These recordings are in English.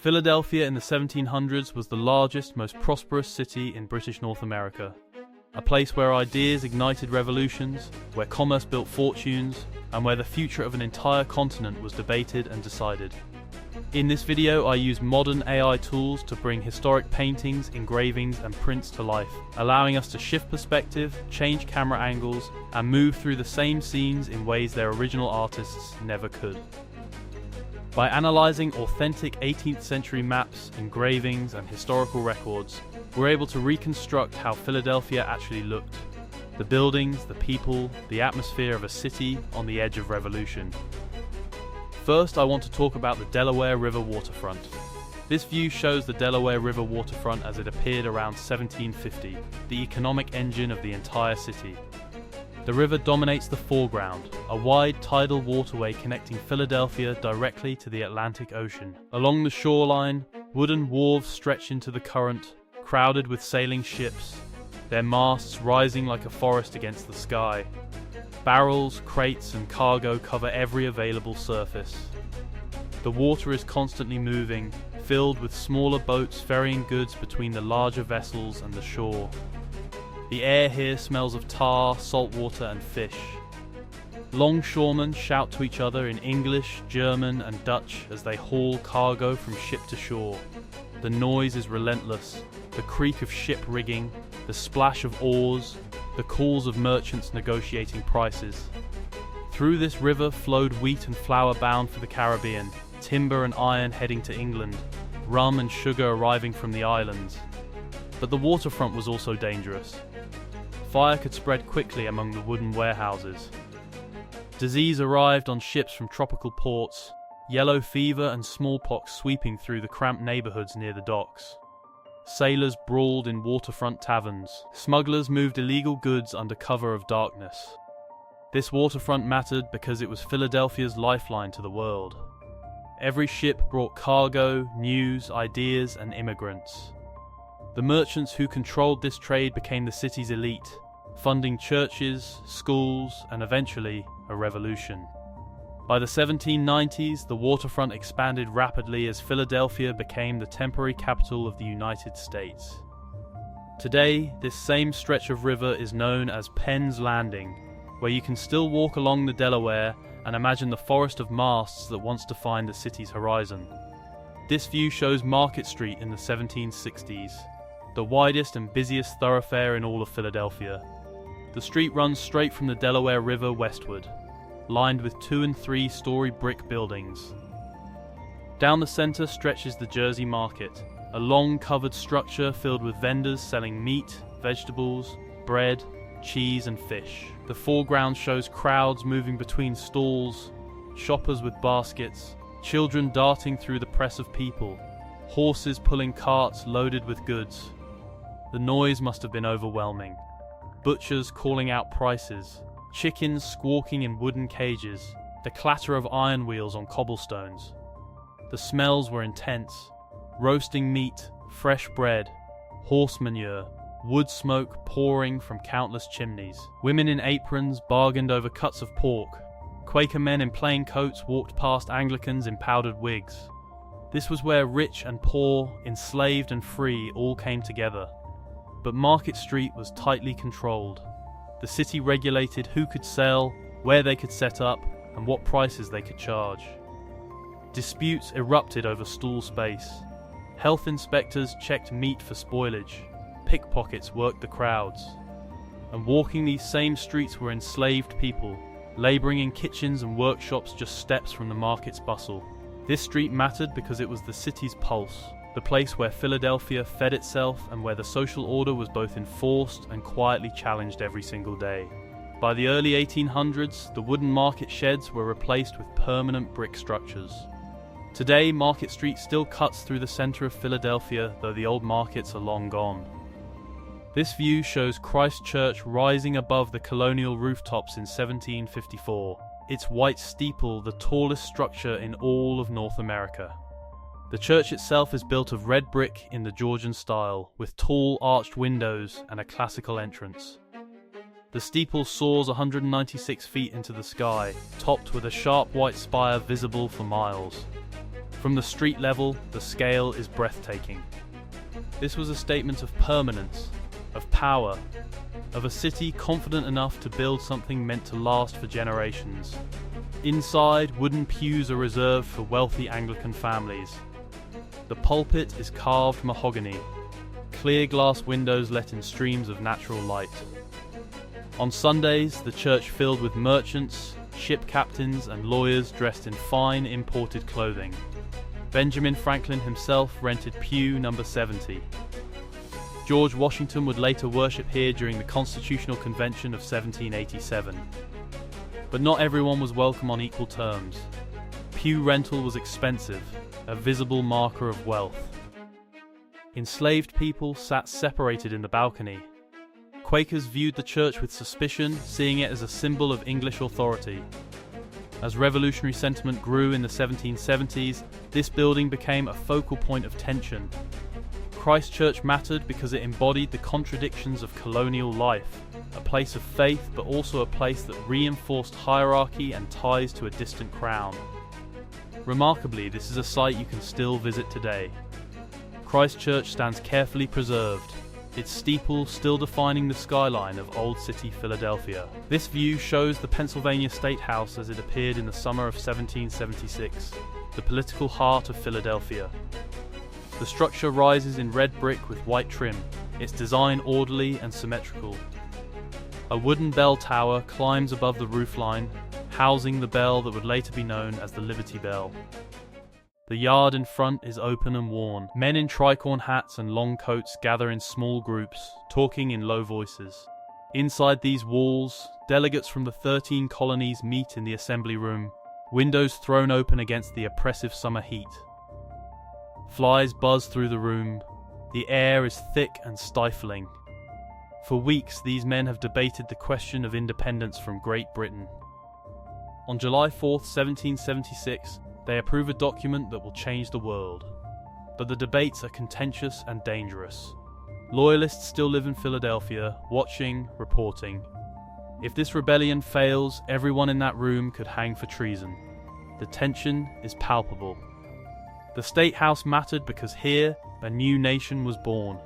Philadelphia in the 1700s was the largest, most prosperous city in British North America. A place where ideas ignited revolutions, where commerce built fortunes, and where the future of an entire continent was debated and decided. In this video, I use modern AI tools to bring historic paintings, engravings, and prints to life, allowing us to shift perspective, change camera angles, and move through the same scenes in ways their original artists never could. By analyzing authentic 18th century maps, engravings, and historical records, we're able to reconstruct how Philadelphia actually looked. The buildings, the people, the atmosphere of a city on the edge of revolution. First, I want to talk about the Delaware River waterfront. This view shows the Delaware River waterfront as it appeared around 1750, the economic engine of the entire city. The river dominates the foreground, a wide tidal waterway connecting Philadelphia directly to the Atlantic Ocean. Along the shoreline, wooden wharves stretch into the current, crowded with sailing ships, their masts rising like a forest against the sky. Barrels, crates, and cargo cover every available surface. The water is constantly moving, filled with smaller boats ferrying goods between the larger vessels and the shore. The air here smells of tar, salt water, and fish. Longshoremen shout to each other in English, German, and Dutch as they haul cargo from ship to shore. The noise is relentless, the creak of ship rigging, the splash of oars, the calls of merchants negotiating prices. Through this river flowed wheat and flour bound for the Caribbean, timber and iron heading to England, rum and sugar arriving from the islands. But the waterfront was also dangerous. Fire could spread quickly among the wooden warehouses. Disease arrived on ships from tropical ports, yellow fever and smallpox sweeping through the cramped neighborhoods near the docks. Sailors brawled in waterfront taverns. Smugglers moved illegal goods under cover of darkness. This waterfront mattered because it was Philadelphia's lifeline to the world. Every ship brought cargo, news, ideas, and immigrants. The merchants who controlled this trade became the city's elite, funding churches, schools, and eventually a revolution. By the 1790s, the waterfront expanded rapidly as Philadelphia became the temporary capital of the United States. Today, this same stretch of river is known as Penn's Landing, where you can still walk along the Delaware and imagine the forest of masts that once defined the city's horizon. This view shows Market Street in the 1760s, the widest and busiest thoroughfare in all of Philadelphia. The street runs straight from the Delaware River westward, lined with 2- and 3-story brick buildings. Down the center stretches the Jersey Market, a long covered structure filled with vendors selling meat, vegetables, bread, cheese, and fish. The foreground shows crowds moving between stalls, shoppers with baskets, children darting through the press of people, horses pulling carts loaded with goods. The noise must have been overwhelming. Butchers calling out prices, chickens squawking in wooden cages, the clatter of iron wheels on cobblestones. The smells were intense. Roasting meat, fresh bread, horse manure, wood smoke pouring from countless chimneys. Women in aprons bargained over cuts of pork. Quaker men in plain coats walked past Anglicans in powdered wigs. This was where rich and poor, enslaved and free all came together. But Market Street was tightly controlled. The city regulated who could sell, where they could set up, and what prices they could charge. Disputes erupted over stall space. Health inspectors checked meat for spoilage. Pickpockets worked the crowds. And walking these same streets were enslaved people, laboring in kitchens and workshops just steps from the market's bustle. This street mattered because it was the city's pulse, the place where Philadelphia fed itself and where the social order was both enforced and quietly challenged every single day. By the early 1800s, the wooden market sheds were replaced with permanent brick structures. Today, Market Street still cuts through the center of Philadelphia, though the old markets are long gone. This view shows Christ Church rising above the colonial rooftops in 1754, its white steeple the tallest structure in all of North America. The church itself is built of red brick in the Georgian style, with tall arched windows and a classical entrance. The steeple soars 196 feet into the sky, topped with a sharp white spire visible for miles. From the street level, the scale is breathtaking. This was a statement of permanence, of power, of a city confident enough to build something meant to last for generations. Inside, wooden pews are reserved for wealthy Anglican families. The pulpit is carved mahogany. Clear glass windows let in streams of natural light. On Sundays, the church filled with merchants, ship captains and lawyers dressed in fine imported clothing. Benjamin Franklin himself rented pew number 70. George Washington would later worship here during the Constitutional Convention of 1787. But not everyone was welcome on equal terms. Pew rental was expensive, a visible marker of wealth. Enslaved people sat separated in the balcony. Quakers viewed the church with suspicion, seeing it as a symbol of English authority. As revolutionary sentiment grew in the 1770s, this building became a focal point of tension. Christ Church mattered because it embodied the contradictions of colonial life, a place of faith but also a place that reinforced hierarchy and ties to a distant crown. Remarkably, this is a site you can still visit today. Christ Church stands carefully preserved, its steeple still defining the skyline of Old City, Philadelphia. This view shows the Pennsylvania State House as it appeared in the summer of 1776, the political heart of Philadelphia. The structure rises in red brick with white trim, its design orderly and symmetrical. A wooden bell tower climbs above the roofline, housing the bell that would later be known as the Liberty Bell. The yard in front is open and worn. Men in tricorn hats and long coats gather in small groups, talking in low voices. Inside these walls, delegates from the 13 colonies meet in the assembly room, windows thrown open against the oppressive summer heat. Flies buzz through the room. The air is thick and stifling. For weeks, these men have debated the question of independence from Great Britain. On July 4, 1776, they approve a document that will change the world. But the debates are contentious and dangerous. Loyalists still live in Philadelphia, watching, reporting. If this rebellion fails, everyone in that room could hang for treason. The tension is palpable. The State House mattered because here, a new nation was born.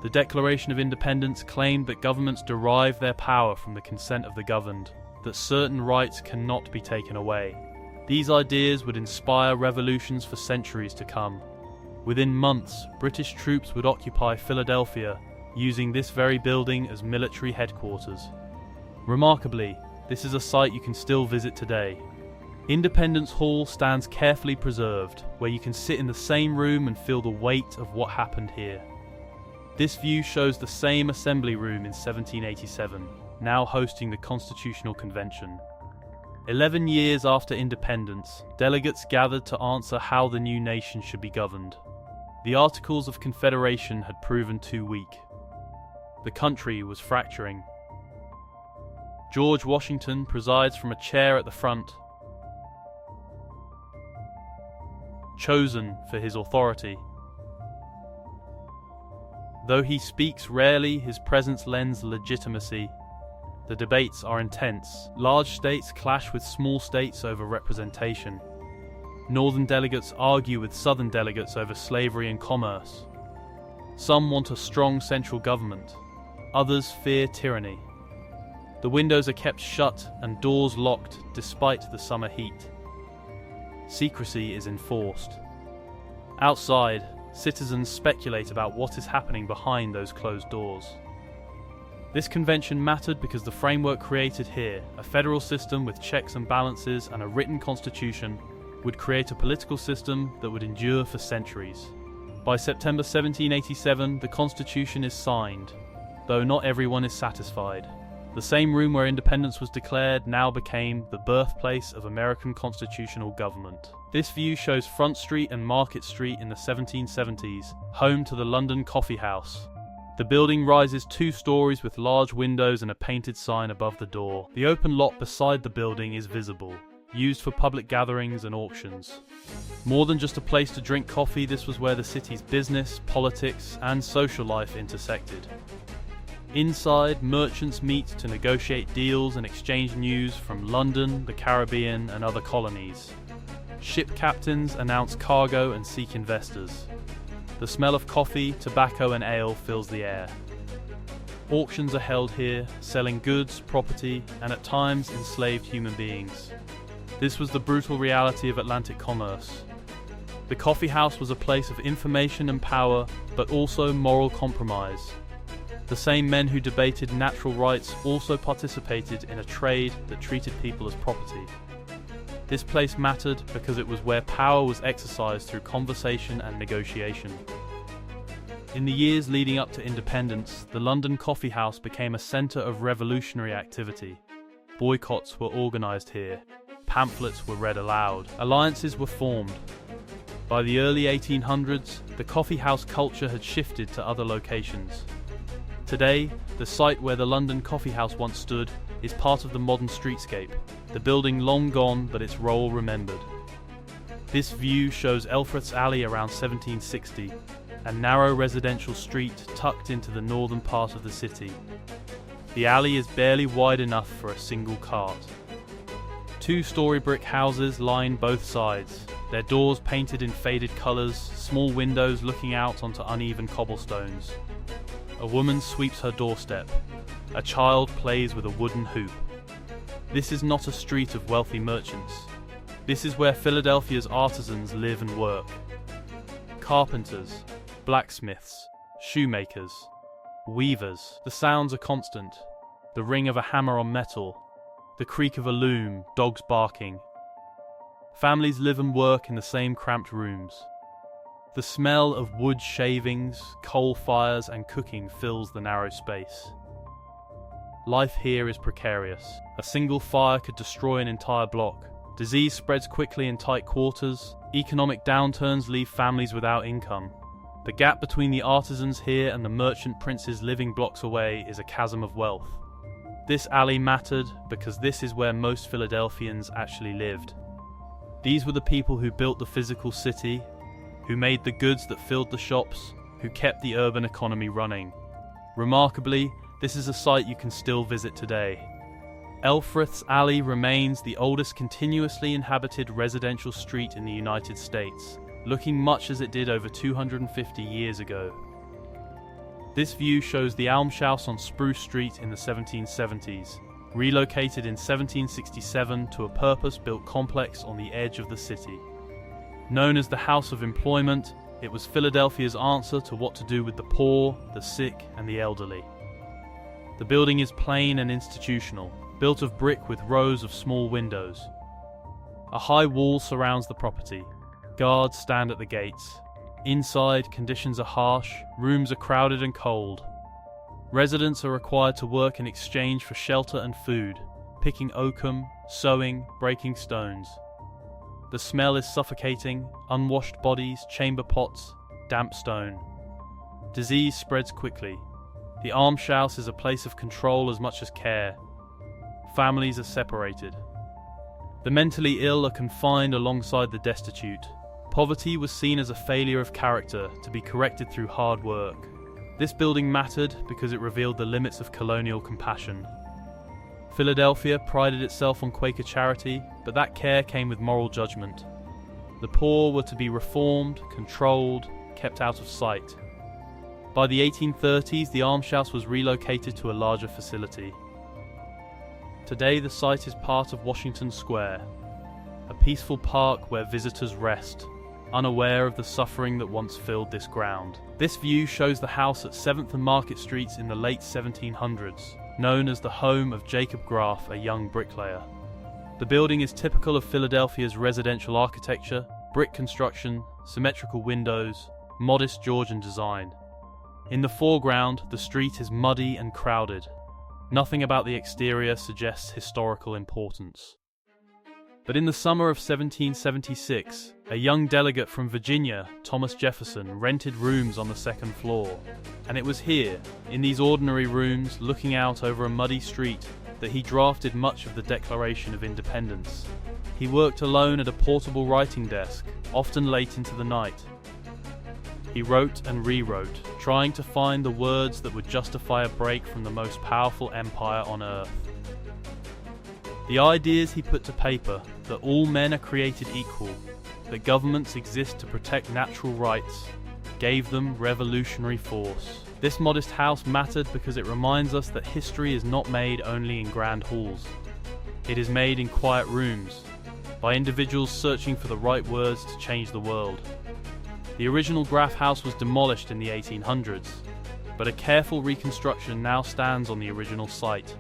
The Declaration of Independence claimed that governments derive their power from the consent of the governed, that certain rights cannot be taken away. These ideas would inspire revolutions for centuries to come. Within months, British troops would occupy Philadelphia, using this very building as military headquarters. Remarkably, this is a site you can still visit today. Independence Hall stands carefully preserved, where you can sit in the same room and feel the weight of what happened here. This view shows the same assembly room in 1787, now hosting the Constitutional Convention. 11 years after independence, delegates gathered to answer how the new nation should be governed. The Articles of Confederation had proven too weak. The country was fracturing. George Washington presides from a chair at the front, chosen for his authority. Though he speaks rarely, his presence lends legitimacy. The debates are intense. Large states clash with small states over representation. Northern delegates argue with Southern delegates over slavery and commerce. Some want a strong central government. Others fear tyranny. The windows are kept shut and doors locked despite the summer heat. Secrecy is enforced. Outside, citizens speculate about what is happening behind those closed doors. This convention mattered because the framework created here, a federal system with checks and balances and a written constitution, would create a political system that would endure for centuries. By September 1787, the Constitution is signed, though not everyone is satisfied. The same room where independence was declared now became the birthplace of American constitutional government. This view shows Front Street and Market Street in the 1770s, home to the London Coffee House. The building rises 2 stories with large windows and a painted sign above the door. The open lot beside the building is visible, used for public gatherings and auctions. More than just a place to drink coffee, this was where the city's business, politics, and social life intersected. Inside, merchants meet to negotiate deals and exchange news from London, the Caribbean, and other colonies. Ship captains announce cargo and seek investors. The smell of coffee, tobacco and ale fills the air. Auctions are held here, selling goods, property, and at times enslaved human beings. This was the brutal reality of Atlantic commerce. The coffee house was a place of information and power, but also moral compromise. The same men who debated natural rights also participated in a trade that treated people as property. This place mattered because it was where power was exercised through conversation and negotiation. In the years leading up to independence, the London Coffee House became a centre of revolutionary activity. Boycotts were organised here. Pamphlets were read aloud. Alliances were formed. By the early 1800s, the coffee house culture had shifted to other locations. Today, the site where the London Coffee House once stood is part of the modern streetscape, the building long gone but its role remembered. This view shows Elfreth's Alley around 1760, a narrow residential street tucked into the northern part of the city. The alley is barely wide enough for a single cart. Two-storey brick houses line both sides, their doors painted in faded colours, small windows looking out onto uneven cobblestones. A woman sweeps her doorstep. A child plays with a wooden hoop. This is not a street of wealthy merchants. This is where Philadelphia's artisans live and work. Carpenters, blacksmiths, shoemakers, weavers. The sounds are constant. The ring of a hammer on metal, the creak of a loom, dogs barking. Families live and work in the same cramped rooms. The smell of wood shavings, coal fires and cooking fills the narrow space. Life here is precarious. A single fire could destroy an entire block. Disease spreads quickly in tight quarters. Economic downturns leave families without income. The gap between the artisans here and the merchant princes living blocks away is a chasm of wealth. This alley mattered because this is where most Philadelphians actually lived. These were the people who built the physical city, who made the goods that filled the shops, who kept the urban economy running. Remarkably, this is a site you can still visit today. Elfreth's Alley remains the oldest continuously inhabited residential street in the United States, looking much as it did over 250 years ago. This view shows the Almshouse on Spruce Street in the 1770s, relocated in 1767 to a purpose-built complex on the edge of the city. Known as the House of Employment, it was Philadelphia's answer to what to do with the poor, the sick, and the elderly. The building is plain and institutional, built of brick with rows of small windows. A high wall surrounds the property. Guards stand at the gates. Inside, conditions are harsh, rooms are crowded and cold. Residents are required to work in exchange for shelter and food, picking oakum, sewing, breaking stones. The smell is suffocating, unwashed bodies, chamber pots, damp stone. Disease spreads quickly. The almshouse is a place of control as much as care. Families are separated. The mentally ill are confined alongside the destitute. Poverty was seen as a failure of character to be corrected through hard work. This building mattered because it revealed the limits of colonial compassion. Philadelphia prided itself on Quaker charity, but that care came with moral judgment. The poor were to be reformed, controlled, kept out of sight. By the 1830s, the almshouse was relocated to a larger facility. Today, the site is part of Washington Square, a peaceful park where visitors rest, unaware of the suffering that once filled this ground. This view shows the house at 7th and Market Streets in the late 1700s, known as the home of Jacob Graff, a young bricklayer. The building is typical of Philadelphia's residential architecture, brick construction, symmetrical windows, modest Georgian design. In the foreground, the street is muddy and crowded. Nothing about the exterior suggests historical importance. But in the summer of 1776, a young delegate from Virginia, Thomas Jefferson, rented rooms on the second floor. And it was here, in these ordinary rooms, looking out over a muddy street, that he drafted much of the Declaration of Independence. He worked alone at a portable writing desk, often late into the night. He wrote and rewrote, trying to find the words that would justify a break from the most powerful empire on earth. The ideas he put to paper, that all men are created equal, that governments exist to protect natural rights gave them revolutionary force. This modest house mattered because it reminds us that history is not made only in grand halls. It is made in quiet rooms, by individuals searching for the right words to change the world. The original Graff House was demolished in the 1800s, but a careful reconstruction now stands on the original site.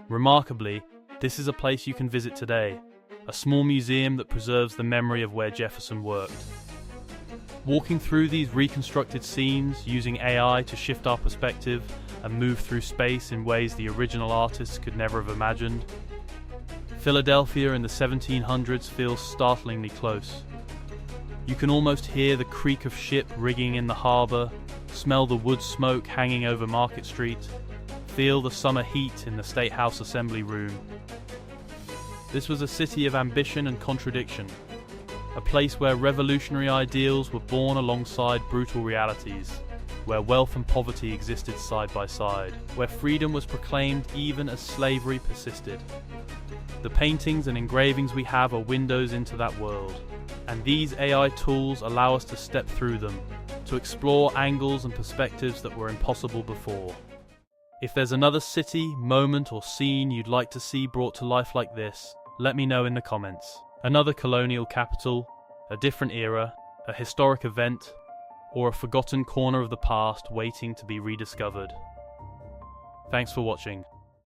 Remarkably, this is a place you can visit today, a small museum that preserves the memory of where Jefferson worked. Walking through these reconstructed scenes, using AI to shift our perspective and move through space in ways the original artists could never have imagined. Philadelphia in the 1700s feels startlingly close. You can almost hear the creak of ship rigging in the harbour, smell the wood smoke hanging over Market Street, feel the summer heat in the State House Assembly Room. This was a city of ambition and contradiction, a place where revolutionary ideals were born alongside brutal realities, where wealth and poverty existed side by side, where freedom was proclaimed even as slavery persisted. The paintings and engravings we have are windows into that world, and these AI tools allow us to step through them, to explore angles and perspectives that were impossible before. If there's another city, moment, or scene you'd like to see brought to life like this, let me know in the comments. Another colonial capital, a different era, a historic event, or a forgotten corner of the past waiting to be rediscovered. Thanks for watching.